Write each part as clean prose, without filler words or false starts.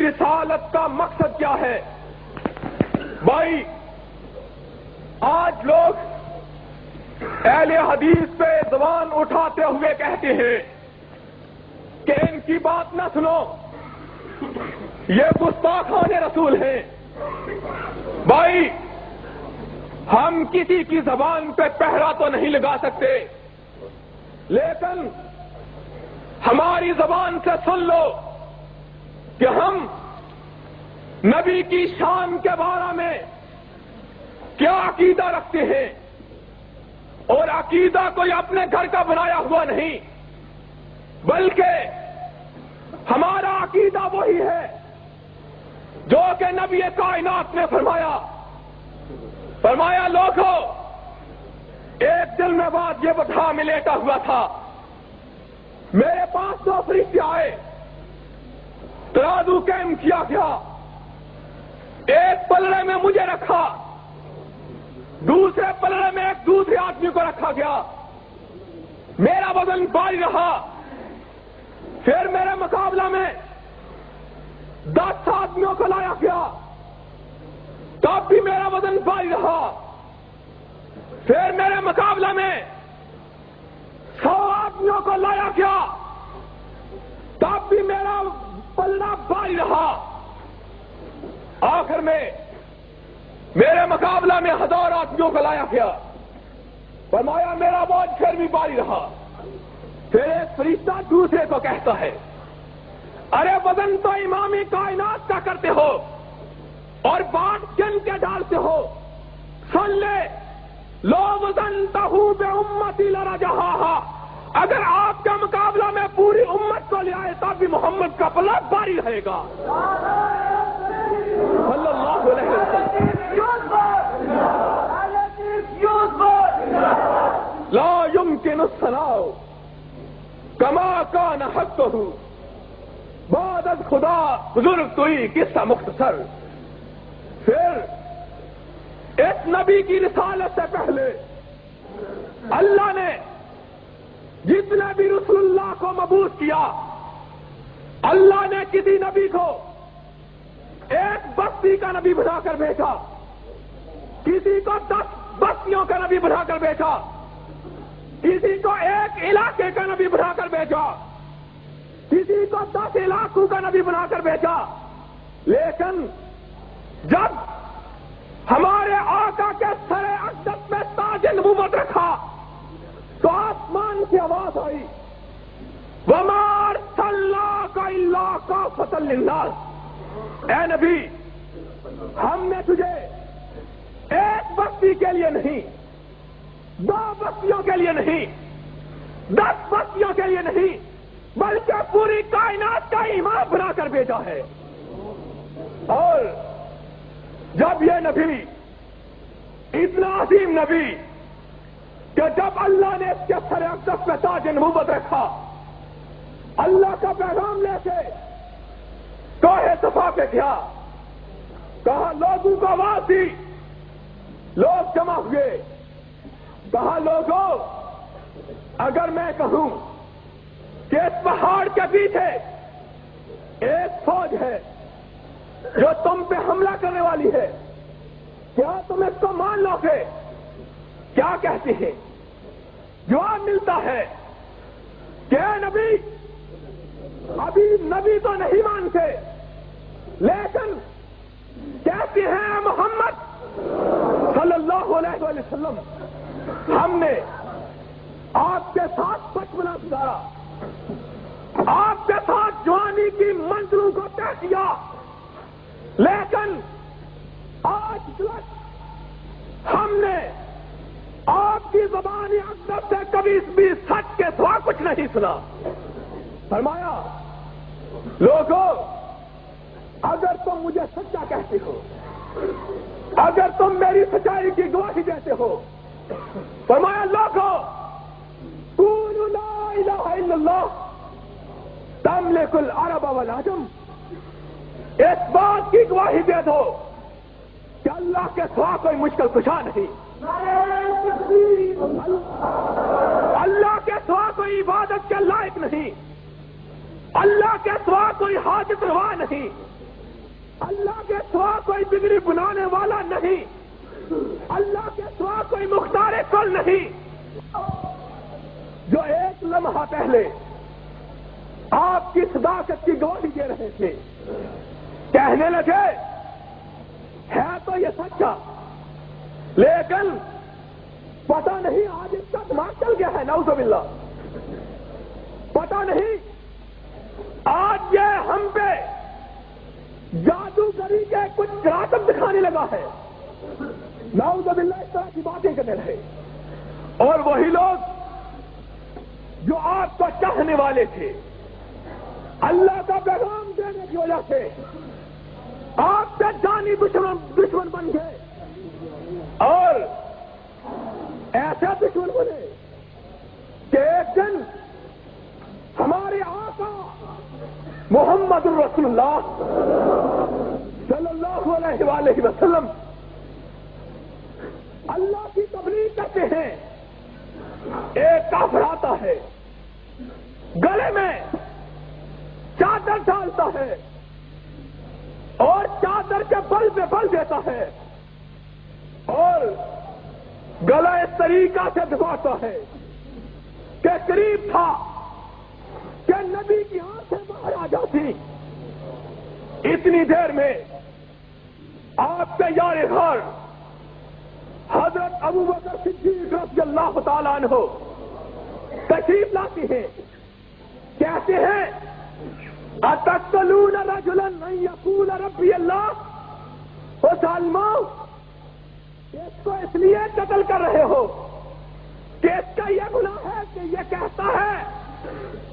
رسالت کا مقصد کیا ہے؟ بھائی آج لوگ اہل حدیث پہ زبان اٹھاتے ہوئے کہتے ہیں کہ ان کی بات نہ سنو، یہ گستاخان رسول ہیں۔ بھائی ہم کسی کی زبان پہ پہرا تو نہیں لگا سکتے، لیکن ہماری زبان سے سن لو کہ ہم نبی کی شان کے بارے میں کیا عقیدہ رکھتے ہیں، اور عقیدہ کوئی اپنے گھر کا بنایا ہوا نہیں، بلکہ ہمارا عقیدہ وہی ہے جو کہ نبی کائنات نے فرمایا لوگوں، ایک دل میں بات یہ بتا میں لیٹا ہوا تھا، میرے پاس 2 فرشتے آئے، ترازو قائم کیا گیا، ایک پلڑے میں مجھے رکھا، دوسرے پلڑے میں ایک دوسرے آدمی کو رکھا گیا، میرا وزن بھاری رہا، پھر میرے مقابلہ میں 10 آدمیوں کو لایا گیا، تب بھی میرا وزن بھاری رہا، پھر میرے مقابلہ میں 100 آدمیوں کو لایا گیا، تب بھی میرا پلڑا بھاری رہا، آخر میں میرے مقابلہ میں 1000 آدمیوں کو لایا گیا، فرمایا میرا بوجھ پھر بھی بھاری رہا۔ پھر ایک فرشتہ دوسرے کو کہتا ہے، ارے وزن تو امام کائنات کا کرتے ہو اور بات جن کے ڈالتے ہو، سن لے، لو وزنتہ بامتی لرجحاہا، اگر آپ کا مقابلہ میں پوری امت کو لے آئے تب بھی محمد کا پلڑا بھاری رہے گا صلی اللہ علیہ وسلم۔ لا يمكن الثناء كما كان حقه بعد از خدا بزرگ توئی قصہ مختصر۔ پھر اس نبی کی رسالت سے پہلے اللہ نے جتنے بھی رسول اللہ کو مبعوث کیا، اللہ نے کسی نبی کو ایک بستی کا نبی بنا کر بھیجا، کسی کو 10 بستیوں کا نبی بنا کر بھیجا، کسی کو ایک علاقے کا نبی بنا کر بھیجا، کسی کو 10 علاقوں کا نبی بنا کر بھیجا، لیکن جب ہمارے آقا کے سر اقدس میں تاج نبوت رکھا تو آسمان کی آواز آئی، وَمَا أَرْسَلْنَاكَ إِلَّا كَافَّةً لِلنَّاسِ، اے نبی ہم نے تجھے ایک بستی کے لیے نہیں، 2 بستیوں کے لیے نہیں، 10 بستیوں کے لیے نہیں، بلکہ پوری کائنات کا امام بنا کر بھیجا ہے۔ اور جب یہ نبی اتنا عظیم نبی کہ جب اللہ نے اس کے سر اقدس میں تاج نبوت رکھا، اللہ کا پیغام لے کے کوہ صفا پہ گیا، کہا لوگوں کو آواز دی، لوگ جمع ہوئے، کہا لوگوں اگر میں کہوں کہ اس پہاڑ کے پیچھے ایک فوج ہے جو تم پہ حملہ کرنے والی ہے، کیا تم اس کو مان لو گے؟ کیا کہتے ہیں؟ جواب ملتا ہے کہ اے نبی، ابھی نبی تو نہیں مانتے، لیکن کہتے ہیں محمد صلی اللہ علیہ وسلم ہم نے آپ کے ساتھ بچپنا گزارا، آپ کے ساتھ جوانی کی منزلوں کو طے کیا، لیکن آج تک ہم نے آپ کی زبانی اقدس سے کبھی بھی سچ کے سوا کچھ نہیں سنا۔ فرمایا لوگوں اگر تم مجھے سچا کہتے ہو، اگر تم میری سچائی کی گواہی دیتے ہو، فرمایا لوگوں قولوا لا الہ الا اللہ تملک العرب والعجم، اس بات کی گواہی دے دو کہ اللہ کے سوا کوئی مشکل کشا نہیں، اللہ کے سوا کوئی عبادت کے لائق نہیں، اللہ کے سوا کوئی حاجت روا نہیں، اللہ کے سوا کوئی بگڑی بنانے والا نہیں، اللہ کے سوا کوئی مختار کل نہیں، جو ایک لمحہ پہلے آپ کی صداقت کی گواہی دے رہے تھے، کہنے لگے ہے تو یہ سچا، لیکن پتہ نہیں آج اس کا دماغ چل گیا ہے، نعوذ باللہ، پتہ نہیں آج یہ ہم پہ جادوگری کے کچھ کراتب دکھانے لگا ہے، نعوذ باللہ اس طرح کی باتیں کرنے رہے۔ اور وہی لوگ جو آپ کو چاہنے والے تھے، اللہ کا پیغام دینے کی وجہ سے آپ سے جانی دشمن بن گئے، اور ایسا دشمن بنے کہ ایک دن ہمارے آقا محمد الرسول اللہ صلی اللہ علیہ وآلہ وسلم اللہ کی تبلیغ کرتے ہیں، ایک کافر آتا ہے، گلے میں چادر ڈالتا ہے اور چادر کے بل پہ بل دیتا ہے اور گلا اس طریقہ سے دباتا ہے کہ قریب تھا کہ نبی کی آنکھیں باہر آ جاتی۔ اتنی دیر میں آپ کے یار غار حضرت ابوبکر صدیق رضی اللہ تعالیٰ عنہ تشریف لاتی ہیں، کہتے ہیں اتقتلون رجلا ان یقول ربی اللہ، او ظالمو اس کو اس لیے قتل کر رہے ہو کہ اس کا یہ گناہ ہے کہ یہ کہتا ہے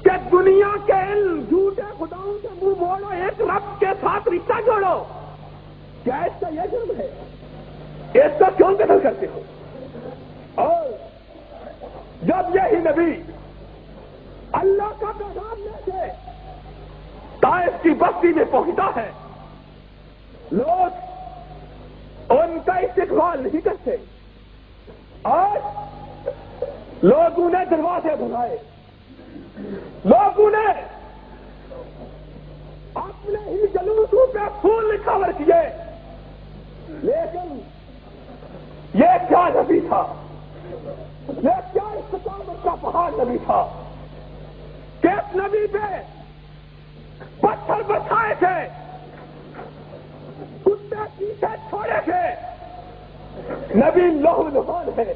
کہ دنیا کے ان جھوٹے خداؤں سے منہ موڑو، ایک رب کے ساتھ رشتہ جوڑو، کیا اس کا یہ جرم ہے؟ اس کا کیوں قتل کرتے ہو؟ اور جب یہی نبی اللہ کا پیغام لے کے طائف کی بستی میں پہنچتا ہے، لوگ ان کا استقبال نہیں کرتے، اور لوگوں نے دروازے بنائے، لوگوں نے اپنے ہی جلوسوں پہ پھول نکھاور کیے، لیکن یہ کیا نبی تھا، یہ کیا استقامت کا پہاڑ نبی تھا کہ اس نبی پہ پتھر برسائے تھے، کتے پیچھے چھوڑے تھے، نبی لہو لہان ہے،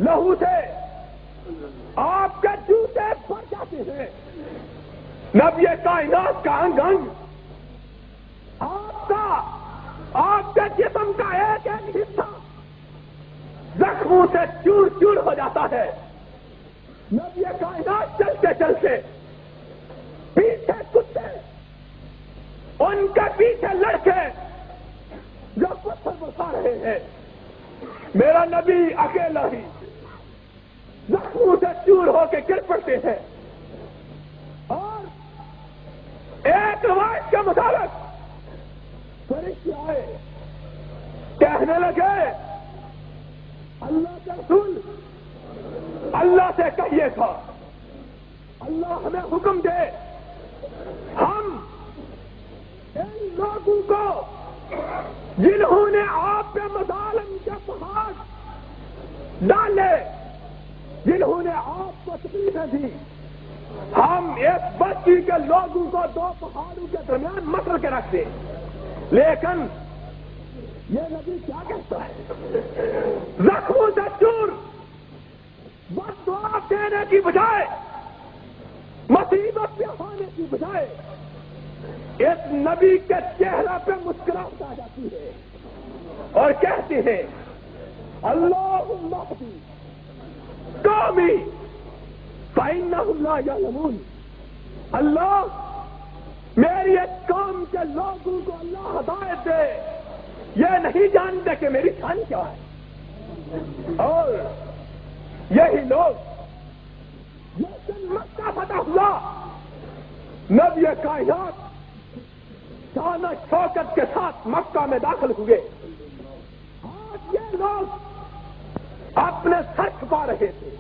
لہو سے آپ کے جوتے بھر جاتے ہیں، نبی کائنات کا انگ انگ آپ کے جسم کا ایک ایک حصہ زخموں سے چور چور ہو جاتا ہے، نبی کائنات چلتے چلتے پیچھے کتے، ان کے پیچھے لڑکے جو پتھر برسا رہے ہیں، میرا نبی اکیلا ہی زخموں سے چور ہو کے گر پڑتے ہیں، اور ایک روایت کے مطابق فرشتے آئے، کہنے لگے اللہ کے رسول اللہ سے کہیے تھا، اللہ ہمیں حکم دے ہم ان لوگوں کو جنہوں نے آپ پہ مظالم کے پہاڑ ڈالے، جنہوں نے آپ کو تکلیفیں دی، ہم ایک بستی کے لوگوں کو دو پہاڑوں کے درمیان مکر کے رکھ دیں، لیکن یہ نبی کیا کہتا ہے؟ زخموں سے چور بد دعا دینے کی بجائے، مصیبت پہ ہونے کی بجائے اس نبی کے چہرے پہ مسکراہٹ آ جاتی ہے اور کہتے ہیں اللہم اہدی قومی فإنہم لا یعلمون، اللہ میری ایک قوم کے لوگوں کو اللہ ہدایت دے، یہ نہیں جانتے کہ میری شان کیا ہے۔ اور یہی لوگ لیکن مکہ فتح ہوا، نبی کائنات شان و شوکت کے ساتھ مکہ میں داخل ہوئے، آج یہ لوگ اپنے سر چھپا رہے تھے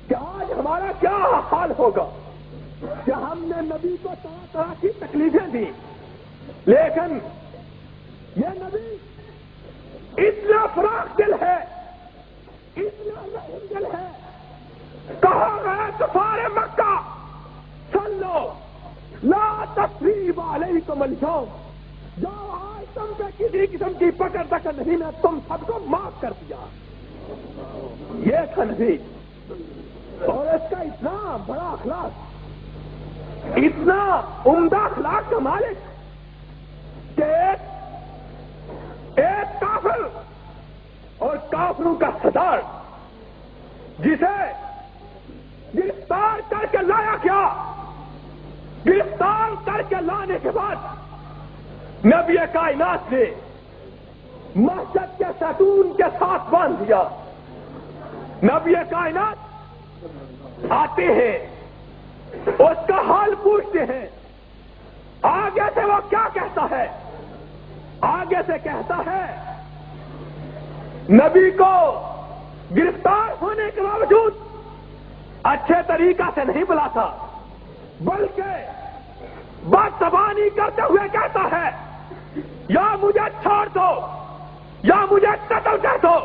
کہ آج ہمارا کیا حال ہوگا کہ ہم نے نبی کو طرح طرح کی تکلیفیں دی، لیکن یہ نبی اتنا فراخ دل ہے، اتنا رحم دل ہے، کہا گیا کفار مکہ سن لو، لا تثریب علیکم اليوم، جاؤ آج تم پہ کسی قسم کی پکڑ دکڑ نہیں، میں تم سب کو معاف کر دیا. یہ تھا نبی. اور اس کا اتنا بڑا اخلاق، اتنا عمدہ اخلاق کا مالک کہ ایک کافر اور کافروں کا سردار جسے گرفتار کر کے لایا گیا، گرفتار کر کے لانے کے بعد نبی کائنات نے مسجد کے ستون کے ساتھ باندھ دیا. نبی کائنات آتے ہیں، اس کا حال پوچھتے ہیں. آگے سے وہ کیا کہتا ہے؟ آگے سے کہتا ہے نبی کو گرفتار ہونے کے باوجود اچھے طریقہ سے نہیں بلاتا، بلکہ بدزبانی کرتے ہوئے کہتا ہے یا مجھے چھوڑ دو یا مجھے قتل کر دو.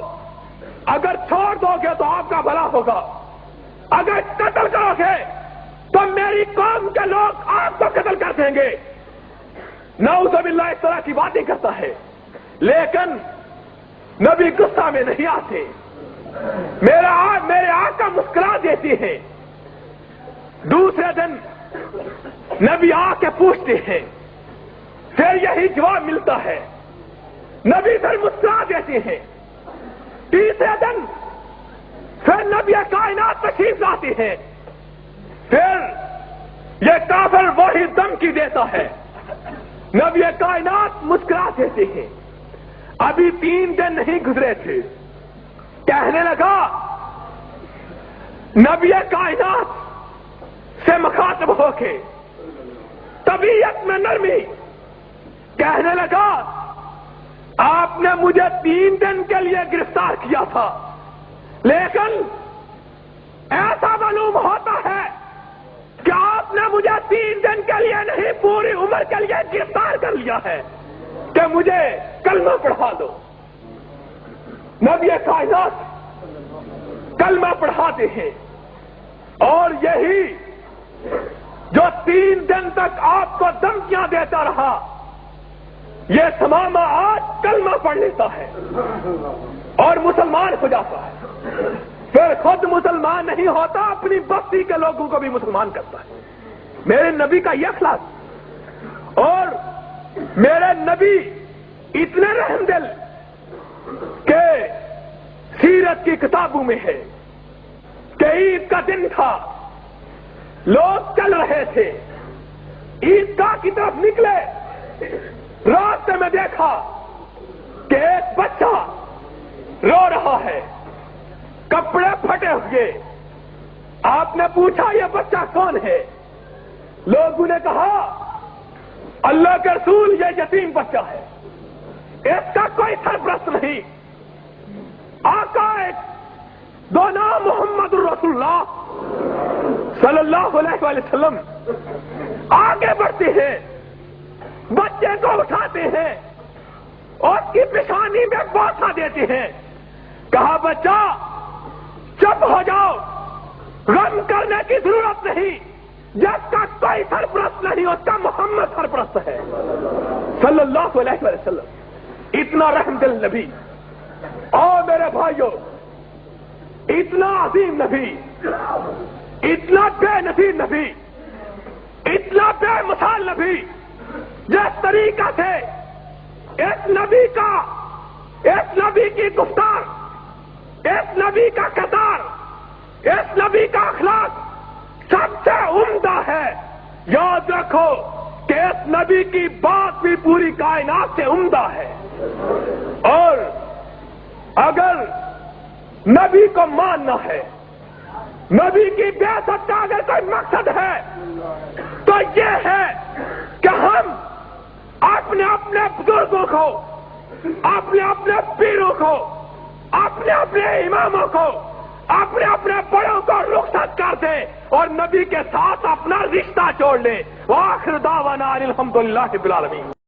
اگر چھوڑ دو گے تو آپ کا بھلا ہوگا، اگر قتل کرو گے تو میری قوم کے لوگ آپ کو قتل کر دیں گے. نعوذ باللہ اس طرح کی باتیں کرتا ہے. لیکن نبی غصہ میں نہیں آتے. میرے آقا مسکرا دیتی ہے. دوسرے دن نبی آ کے پوچھتے ہیں، پھر یہی جواب ملتا ہے. نبی پھر مسکرا دیتے ہیں. تیسرے دن پھر نبی کائنات تشریف لاتے ہیں. پھر یہ کافر وہی دھمکی دیتا ہے. نبی کائنات مسکرا دیتے ہیں. ابھی 3 دن نہیں گزرے تھے، کہنے لگا نبی کائنات سے مخاطب ہو کے طبیعت میں نرمی، کہنے لگا آپ نے مجھے 3 دن کے لیے گرفتار کیا تھا، لیکن ایسا معلوم ہوتا ہے کہ آپ نے مجھے 3 دن کے لیے نہیں پوری عمر کے لیے گرفتار کر لیا ہے کہ مجھے کلمہ پڑھا دو. نبی کائنات کلمہ پڑھاتے ہیں، اور یہی جو 3 دن تک آپ کو دھمکیاں دیتا رہا، یہ تمام آج کلمہ پڑھ لیتا ہے اور مسلمان ہو جاتا ہے. پھر خود مسلمان نہیں ہوتا، اپنی بستی کے لوگوں کو بھی مسلمان کرتا ہے. میرے نبی کا یہ اخلاق، اور میرے نبی اتنے رحم دل کہ سیرت کی کتابوں میں ہے کہ عید کا دن تھا، لوگ چل رہے تھے، عیدگاہ کی طرف نکلے، راستے میں دیکھا کہ ایک بچہ رو رہا ہے، کپڑے پھٹے ہوئے. آپ نے پوچھا یہ بچہ کون ہے؟ لوگوں نے کہا اللہ کے رسول یہ یتیم بچہ ہے، اس کا کوئی سرپرست نہیں. آقا دو نام محمد الرسول اللہ صلی اللہ علیہ وسلم آگے بڑھتے ہیں، بچے کو اٹھاتے ہیں اور اس کی پیشانی میں بوسہ دیتے ہیں. کہا بچہ چپ ہو جاؤ، غم کرنے کی ضرورت نہیں، جس کا کوئی سرپرست نہیں اس کا محمد سرپرست ہے صلی اللہ علیہ وسلم. اتنا رحم دل نبی. اور میرے بھائیوں، اتنا عظیم نبی، اتنا بے نظیر نبی، اتنا بے مثال نبی، جس طریقہ سے اس نبی کی گفتار، اس نبی کا کردار، اس نبی کا اخلاق سب سے عمدہ ہے. یاد رکھو کہ اس نبی کی بات بھی پوری کائنات سے عمدہ ہے. اور اگر نبی کو ماننا ہے، نبی کی بعثت کا اگر کوئی مقصد ہے تو یہ ہے کہ ہم اپنے اپنے بزرگوں کو، اپنے اپنے پیروں کو، اپنے اپنے اماموں کو، اپنے اپنے بڑوں کو رخصت کر دیں اور نبی کے ساتھ اپنا رشتہ جوڑ لیں. وآخر دعوانا ان الحمدللہ رب العالمین.